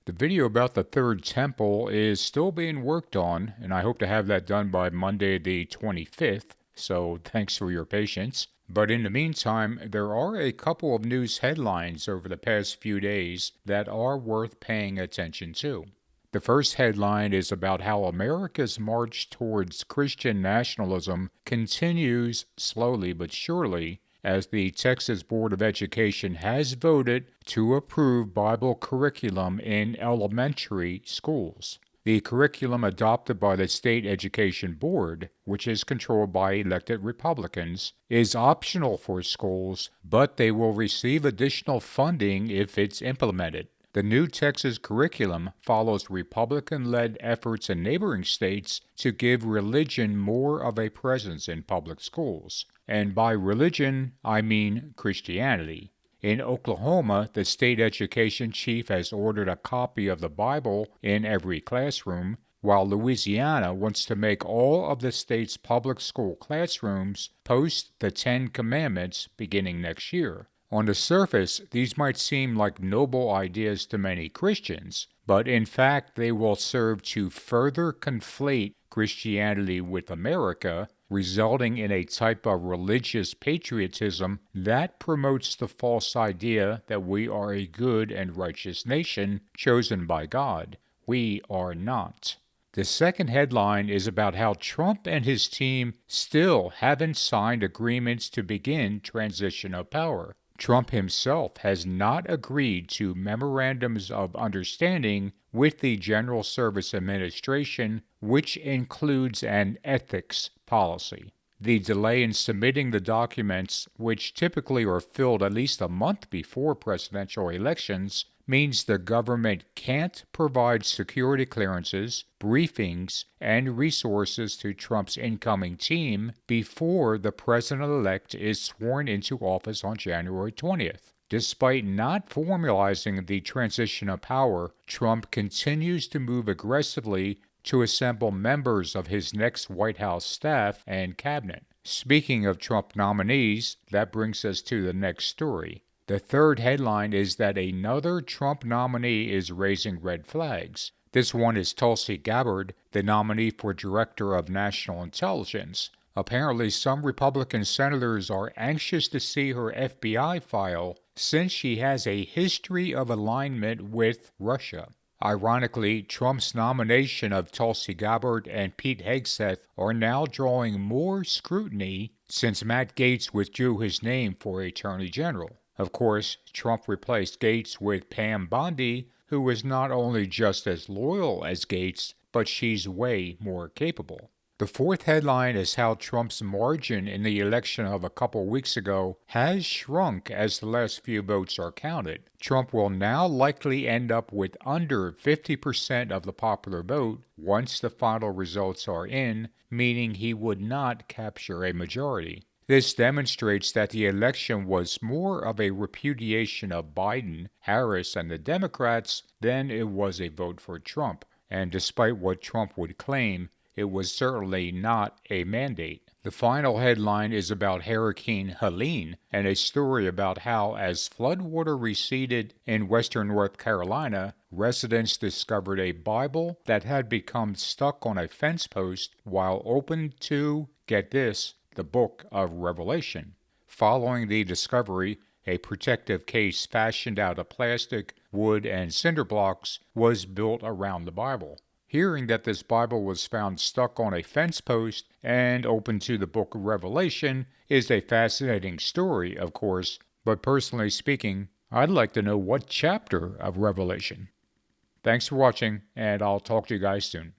The video about the third temple is still being worked on, and I hope to have that done by Monday the 25th, so thanks for your patience. But in the meantime, there are a couple of news headlines over the past few days that are worth paying attention to. The first headline is about how America's march towards Christian nationalism continues slowly but surely as the Texas Board of Education has voted to approve Bible curriculum in elementary schools. The curriculum adopted by the State Education Board, which is controlled by elected Republicans, is optional for schools, but they will receive additional funding if it's implemented. The new Texas curriculum follows Republican-led efforts in neighboring states to give religion more of a presence in public schools. And by religion, I mean Christianity. In Oklahoma, the state education chief has ordered a copy of the Bible in every classroom, while Louisiana wants to make all of the state's public school classrooms post the Ten Commandments beginning next year. On the surface, these might seem like noble ideas to many Christians, but in fact they will serve to further conflate Christianity with America, resulting in a type of religious patriotism that promotes the false idea that we are a good and righteous nation chosen by God. We are not. The second headline is about how Trump and his team still haven't signed agreements to begin transition of power. Trump himself has not agreed to memorandums of understanding with the General Service Administration, which includes an ethics policy. The delay in submitting the documents, which typically are filled at least a month before presidential elections, means the government can't provide security clearances, briefings, and resources to Trump's incoming team before the president-elect is sworn into office on January 20th. Despite not formalizing the transition of power, Trump continues to move aggressively to assemble members of his next White House staff and cabinet. Speaking of Trump nominees, that brings us to the next story. The third headline is that another Trump nominee is raising red flags. This one is Tulsi Gabbard, the nominee for Director of National Intelligence. Apparently, some Republican senators are anxious to see her FBI file since she has a history of alignment with Russia. Ironically, Trump's nomination of Tulsi Gabbard and Pete Hegseth are now drawing more scrutiny since Matt Gaetz withdrew his name for Attorney General. Of course, Trump replaced Gaetz with Pam Bondi, who is not only just as loyal as Gaetz, but she's way more capable. The fourth headline is how Trump's margin in the election of a couple weeks ago has shrunk as the last few votes are counted. Trump will now likely end up with under 50% of the popular vote once the final results are in, meaning he would not capture a majority. This demonstrates that the election was more of a repudiation of Biden, Harris, and the Democrats than it was a vote for Trump. And despite what Trump would claim, it was certainly not a mandate. The final headline is about Hurricane Helene and a story about how, as floodwater receded in western North Carolina, residents discovered a Bible that had become stuck on a fence post while open to, get this, the book of Revelation. Following the discovery, a protective case fashioned out of plastic, wood, and cinder blocks was built around the Bible. Hearing that this Bible was found stuck on a fence post and open to the book of Revelation is a fascinating story, of course, but personally speaking, I'd like to know what chapter of Revelation. Thanks for watching, and I'll talk to you guys soon.